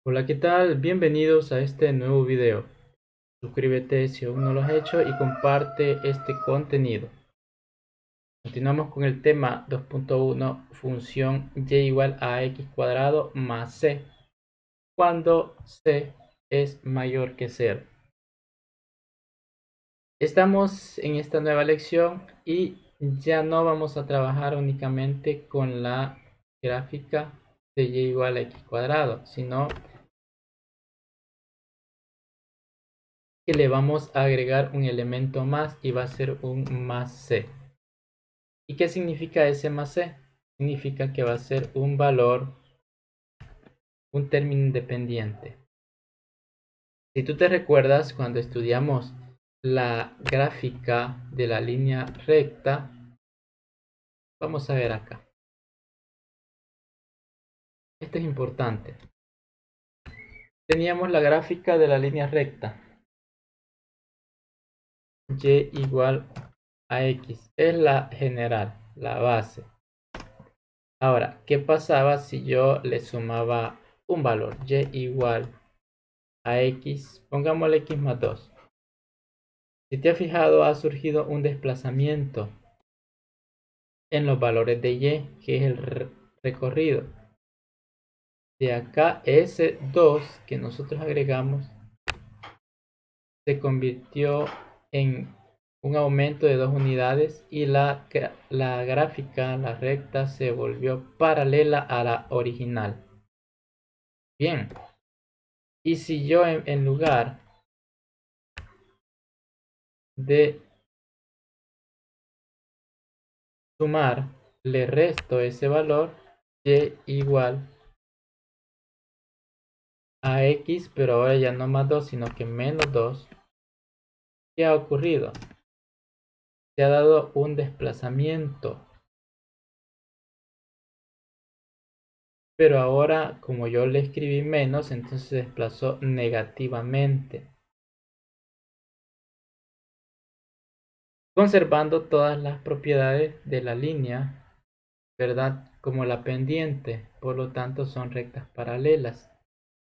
Hola, ¿qué tal? Bienvenidos a este nuevo video. Suscríbete si aún no lo has hecho y comparte este contenido. Continuamos con el tema 2.1, función y igual a x cuadrado más c, cuando c es mayor que 0. Estamos en esta nueva lección y ya no vamos a trabajar únicamente con la gráfica de y igual a x cuadrado, sino que le vamos a agregar un elemento más y va a ser un más c. ¿Y qué significa ese más c? Significa que va a ser un valor, un término independiente. Si tú te recuerdas cuando estudiamos la gráfica de la línea recta, vamos a ver acá. Esto es importante. Teníamos la gráfica de la línea recta. Y igual a x. Es la general, la base. Ahora, ¿qué pasaba si yo le sumaba un valor? Y igual a x, pongámosle x más 2. Si te has fijado, ha surgido un desplazamiento en los valores de y, que es el recorrido. De acá, ese 2 que nosotros agregamos se convirtió en un aumento de 2 unidades y la gráfica, la recta, se volvió paralela a la original. Bien, y si yo en lugar de sumar, le resto ese valor, y igual a x, pero ahora ya no más 2, sino que menos 2. ¿Qué ha ocurrido? Se ha dado un desplazamiento. Pero ahora, como yo le escribí menos, entonces se desplazó negativamente. Conservando todas las propiedades de la línea, ¿verdad? Como la pendiente. Por lo tanto, son rectas paralelas.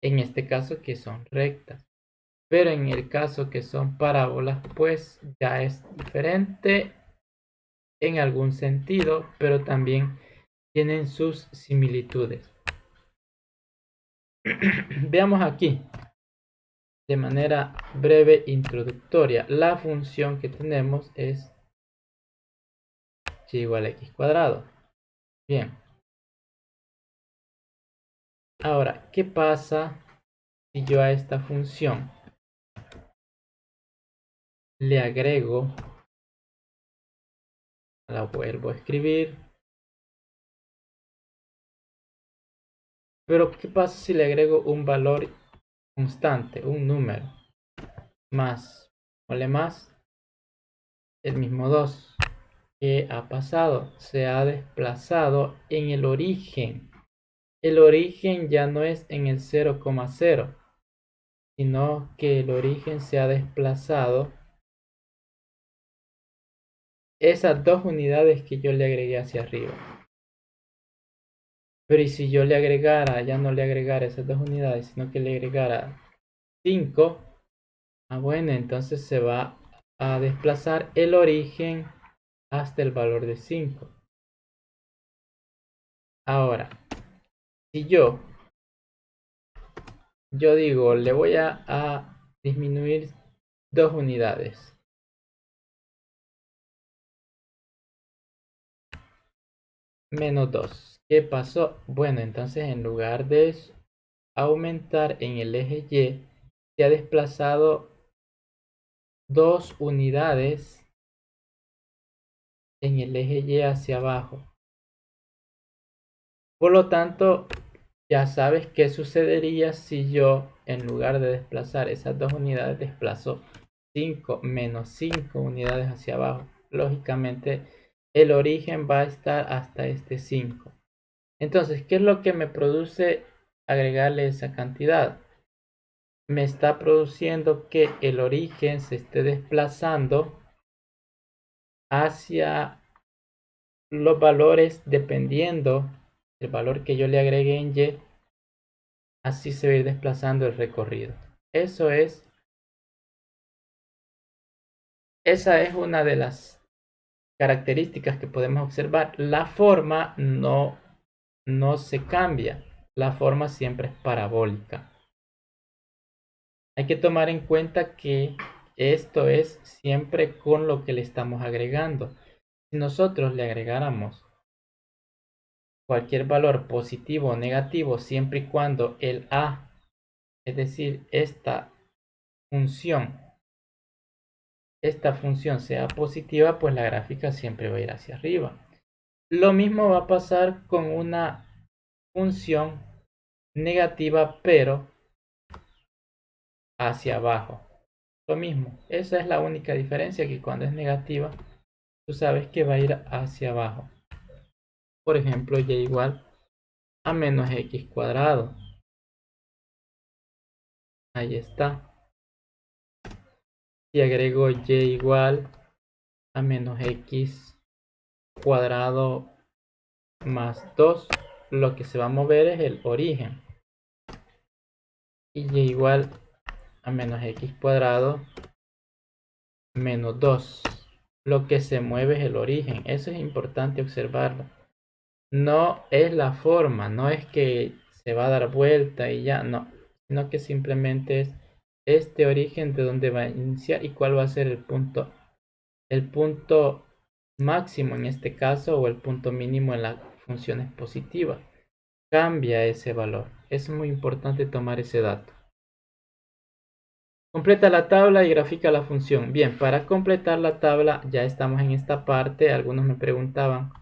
En este caso, que son rectas. Pero en el caso que son parábolas, pues ya es diferente en algún sentido, pero también tienen sus similitudes. Veamos aquí, de manera breve introductoria, la función que tenemos es y igual a x cuadrado. Bien. Ahora, ¿qué pasa si yo a esta función le agrego, la vuelvo a escribir, pero qué pasa si le agrego un valor constante, un número, más, ponle más, el mismo 2? ¿Qué ha pasado? Se ha desplazado en el origen. El origen ya no es en el 0,0, sino que el origen se ha desplazado esas 2 unidades que yo le agregué hacia arriba. Pero y si yo le agregara, ya no le agregara esas 2 unidades, sino que le agregara 5, bueno, entonces se va a desplazar el origen hasta el valor de 5. Ahora, si yo digo, le voy a disminuir 2 unidades. Menos 2. ¿Qué pasó? Bueno, entonces en lugar de aumentar en el eje Y, se ha desplazado 2 unidades en el eje Y hacia abajo. Por lo tanto, ya sabes qué sucedería si yo, en lugar de desplazar esas 2 unidades, desplazo 5 menos 5 unidades hacia abajo. Lógicamente, el origen va a estar hasta este 5. Entonces, ¿qué es lo que me produce agregarle esa cantidad? Me está produciendo que el origen se esté desplazando hacia los valores dependiendo del valor que yo le agregue en Y, Así se va a ir desplazando el recorrido. Esa es una de las características que podemos observar. La forma no se cambia. La forma siempre es parabólica. Hay que tomar en cuenta que esto es siempre con lo que le estamos agregando. Si nosotros le agregáramos cualquier valor positivo o negativo, siempre y cuando el a, es decir, función, esta función sea positiva, pues la gráfica siempre va a ir hacia arriba. Lo mismo va a pasar con una función negativa, pero hacia abajo. Lo mismo, esa es la única diferencia, que cuando es negativa, tú sabes que va a ir hacia abajo. Por ejemplo, y igual a menos x cuadrado. Ahí está. Si agrego y igual a menos x cuadrado más 2, lo que se va a mover es el origen. Y y igual a menos x cuadrado menos 2. Lo que se mueve es el origen. Eso es importante observarlo. No es la forma, no es que se va a dar vuelta y ya, no. Sino que simplemente es este origen de donde va a iniciar y cuál va a ser el punto. El punto máximo en este caso o el punto mínimo en las funciones positivas. Cambia ese valor. Es muy importante tomar ese dato. Completa la tabla y grafica la función. Bien, para completar la tabla ya estamos en esta parte. Algunos me preguntaban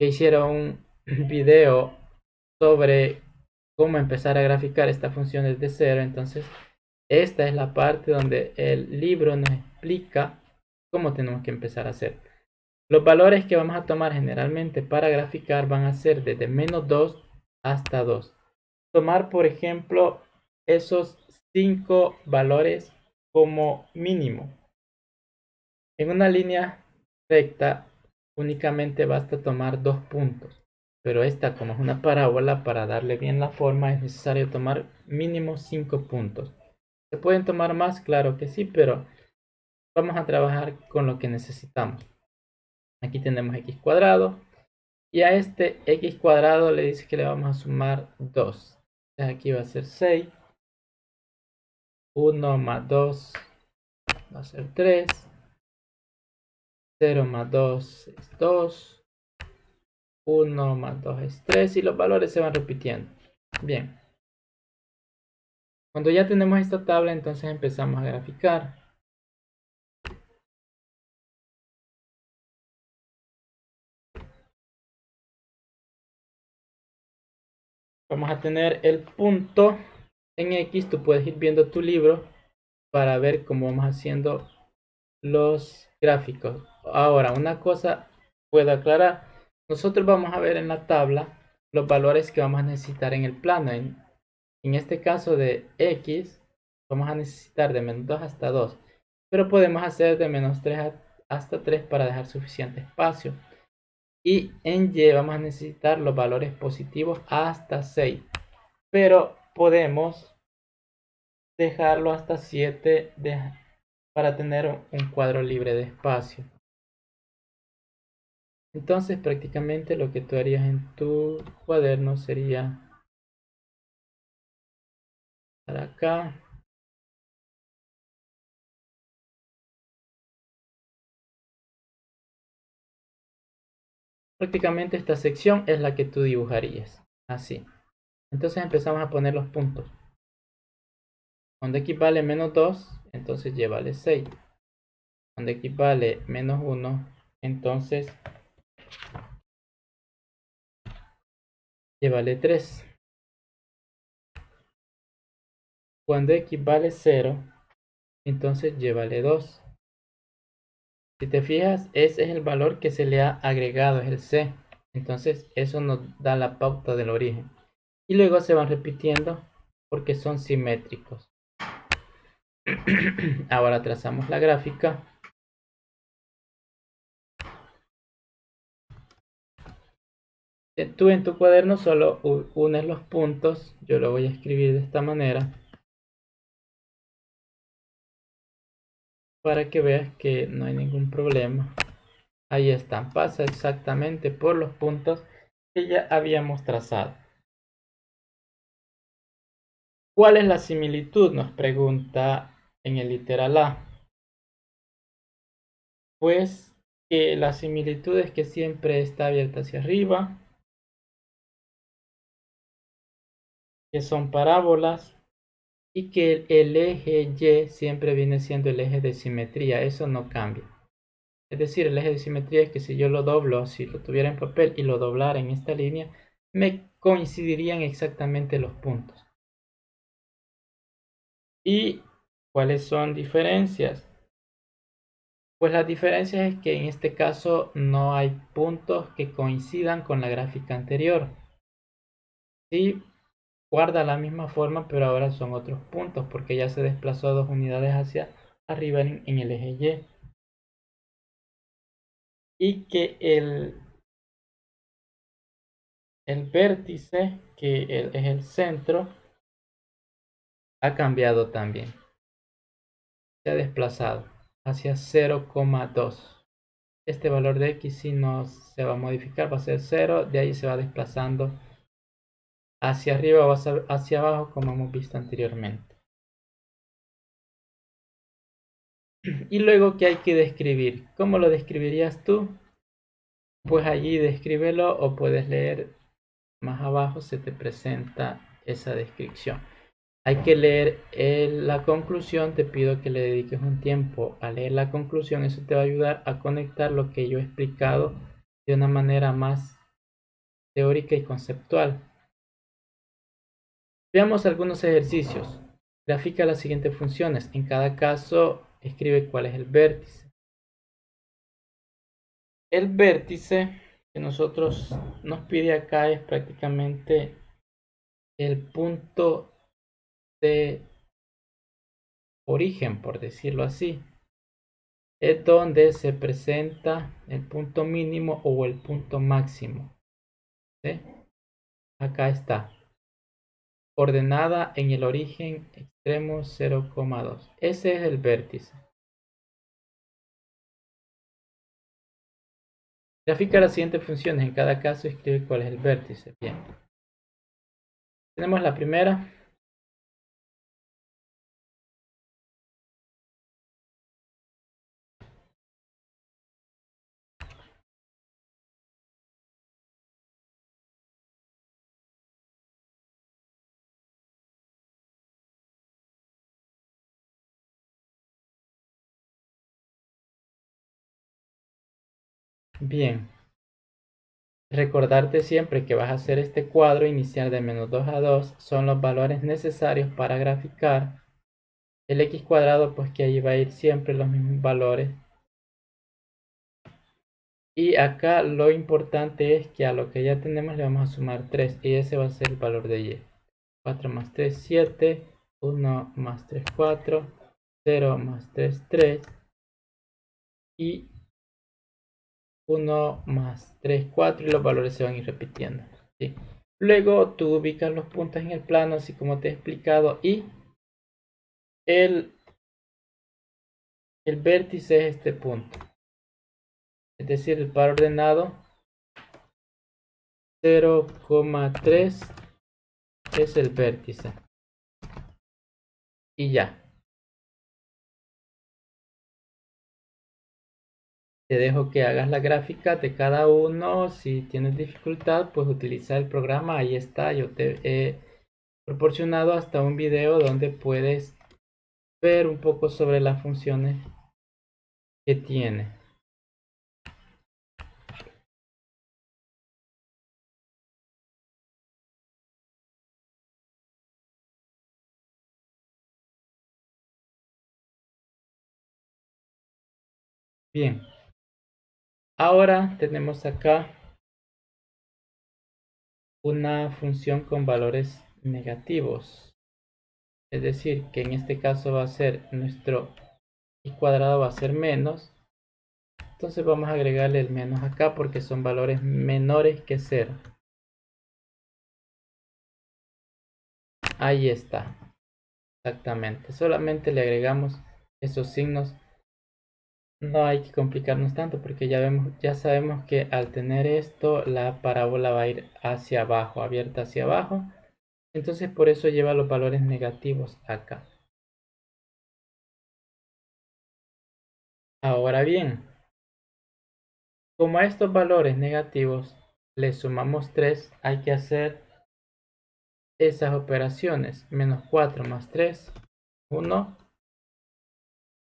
que hiciera un video sobre cómo empezar a graficar esta función desde cero. Entonces, esta es la parte donde el libro nos explica cómo tenemos que empezar a hacer. Los valores que vamos a tomar generalmente para graficar van a ser desde menos 2 hasta 2. Tomar, por ejemplo, esos 5 valores como mínimo. En una línea recta únicamente basta tomar 2 puntos, pero esta, como es una parábola, para darle bien la forma es necesario tomar mínimo 5 puntos. ¿Se pueden tomar más? Claro que sí, pero vamos a trabajar con lo que necesitamos. Aquí tenemos x cuadrado y a este x cuadrado le dice que le vamos a sumar 2. Entonces aquí va a ser 6. 1 más 2 va a ser 3. 0 más 2 es 2. 1 más 2 es 3 y los valores se van repitiendo. Bien. Cuando ya tenemos esta tabla, entonces empezamos a graficar. Vamos a tener el punto en X. Tú puedes ir viendo tu libro para ver cómo vamos haciendo los gráficos. Ahora, una cosa puedo aclarar. Nosotros vamos a ver en la tabla los valores que vamos a necesitar en el plano. En este caso de X, vamos a necesitar de menos 2 hasta 2. Pero podemos hacer de menos 3 hasta 3 para dejar suficiente espacio. Y en Y vamos a necesitar los valores positivos hasta 6. Pero podemos dejarlo hasta 7 para tener un cuadro libre de espacio. Entonces prácticamente lo que tú harías en tu cuaderno sería para acá. Prácticamente esta sección es la que tú dibujarías. Así. Entonces empezamos a poner los puntos. Cuando x vale menos 2, entonces y vale 6. Cuando x vale menos 1, entonces y vale 3. Cuando x vale 0, entonces y vale 2. Si te fijas, ese es el valor que se le ha agregado, es el c. Entonces eso nos da la pauta del origen. Y luego se van repitiendo porque son simétricos. Ahora trazamos la gráfica. Tú en tu cuaderno solo unes los puntos. Yo lo voy a escribir de esta manera para que veas que no hay ningún problema. Ahí están, pasa exactamente por los puntos que ya habíamos trazado. ¿Cuál es la similitud? Nos pregunta en el literal A. Pues que la similitud es que siempre está abierta hacia arriba, que son parábolas y que el eje Y siempre viene siendo el eje de simetría. Eso no cambia. Es decir, el eje de simetría es que si yo lo doblo, si lo tuviera en papel y lo doblara en esta línea, me coincidirían exactamente los puntos. ¿Y cuáles son diferencias? Pues las diferencias es que en este caso no hay puntos que coincidan con la gráfica anterior. Sí, guarda la misma forma, pero ahora son otros puntos porque ya se desplazó 2 unidades hacia arriba en el eje Y. Y que el vértice, que es el centro, ha cambiado también. Se ha desplazado hacia 0,2. Este valor de x si no se va a modificar, va a ser 0. De ahí se va desplazando hacia arriba o hacia abajo como hemos visto anteriormente. Y luego, ¿qué hay que describir? ¿Cómo lo describirías tú? Pues allí descríbelo o puedes leer más abajo, se te presenta esa descripción. Hay que leer la conclusión, te pido que le dediques un tiempo a leer la conclusión, eso te va a ayudar a conectar lo que yo he explicado de una manera más teórica y conceptual. Veamos algunos ejercicios. Grafica las siguientes funciones. En cada caso, escribe cuál es el vértice. El vértice que nosotros nos pide acá es prácticamente el punto de origen, por decirlo así. Es donde se presenta el punto mínimo o el punto máximo. ¿Sí? Acá está. Ordenada en el origen extremo 0,2. Ese es el vértice. Grafica las siguientes funciones. En cada caso escribe cuál es el vértice. Bien. Tenemos la primera. Bien. Recordarte siempre que vas a hacer este cuadro inicial de menos 2 a 2 son los valores necesarios para graficar el x cuadrado, pues que ahí va a ir siempre los mismos valores. Y acá lo importante es que a lo que ya tenemos le vamos a sumar 3 y ese va a ser el valor de y. 4 más 3, 7. 1 más 3, 4. 0 más 3, 3. Y 1 más 3, 4 y los valores se van a ir repitiendo. ¿Sí? Luego tú ubicas los puntos en el plano, así como te he explicado, y el vértice es este punto. Es decir, el par ordenado 0,3 es el vértice. Y ya. Te dejo que hagas la gráfica de cada uno. Si tienes dificultad, pues utiliza el programa. Ahí está. Yo te he proporcionado hasta un video donde puedes ver un poco sobre las funciones que tiene. Bien. Ahora tenemos acá una función con valores negativos. Es decir, que en este caso va a ser nuestro y cuadrado va a ser menos. Entonces vamos a agregarle el menos acá porque son valores menores que 0. Ahí está. Exactamente. Solamente le agregamos esos signos. No hay que complicarnos tanto porque ya sabemos que al tener esto, la parábola va a ir hacia abajo, abierta hacia abajo. Entonces por eso lleva los valores negativos acá. Ahora bien, como a estos valores negativos le sumamos 3, hay que hacer esas operaciones. Menos 4 más 3, 1.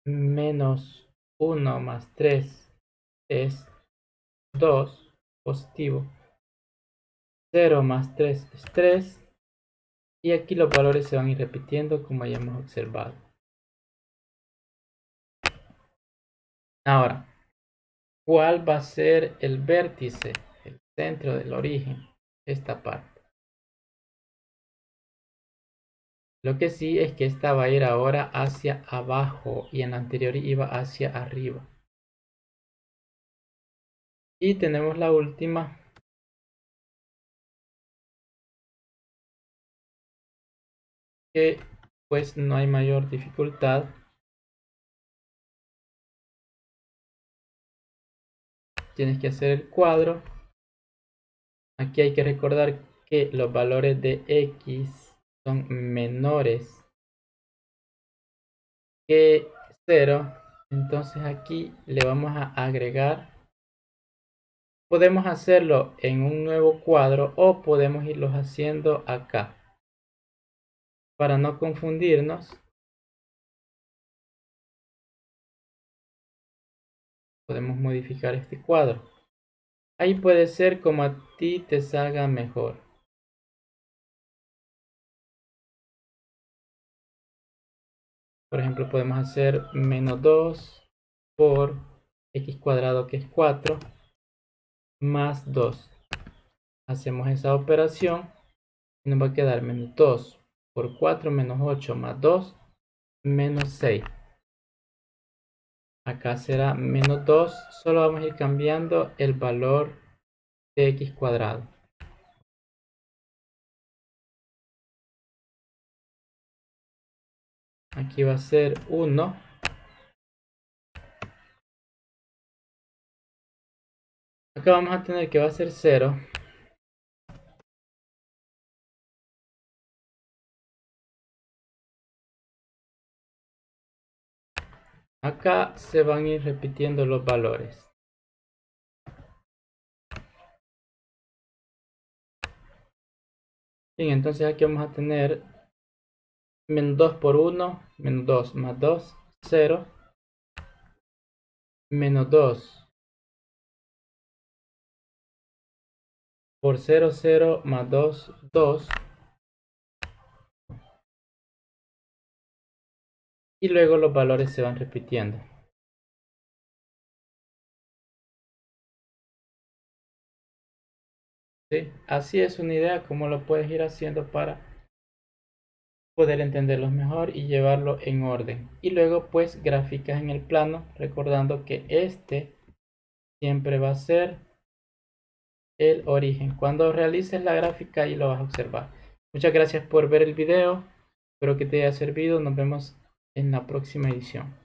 Menos 1 más 3 es 2, positivo. 0 más 3 es 3. Y aquí los valores se van a ir repitiendo como ya hemos observado. Ahora, ¿cuál va a ser el vértice, el centro del origen? Esta parte. Lo que sí es que esta va a ir ahora hacia abajo y en la anterior iba hacia arriba. Y tenemos la última, que pues no hay mayor dificultad. Tienes que hacer el cuadro. Aquí hay que recordar que los valores de x son menores que 0. Entonces aquí le vamos a agregar. Podemos hacerlo en un nuevo cuadro o podemos irlos haciendo acá. Para no confundirnos, podemos modificar este cuadro. Ahí puede ser como a ti te salga mejor. Por ejemplo, podemos hacer menos 2 por x cuadrado, que es 4, más 2. Hacemos esa operación y nos va a quedar menos 2 por 4 menos 8 más 2 menos 6. Acá será menos 2. Solo vamos a ir cambiando el valor de x cuadrado. Aquí va a ser 1. Acá vamos a tener que va a ser 0. Acá se van a ir repitiendo los valores. Bien, entonces aquí vamos a tener menos 2 por 1, menos 2 más 2, 0. Menos 2 por 0, 0 más 2, 2. Y luego los valores se van repitiendo. ¿Sí? Así es una idea como lo puedes ir haciendo para poder entenderlos mejor y llevarlo en orden. Y luego pues gráficas en el plano, recordando que este siempre va a ser el origen. Cuando realices la gráfica ahí lo vas a observar. Muchas gracias por ver el video. Espero que te haya servido. Nos vemos en la próxima edición.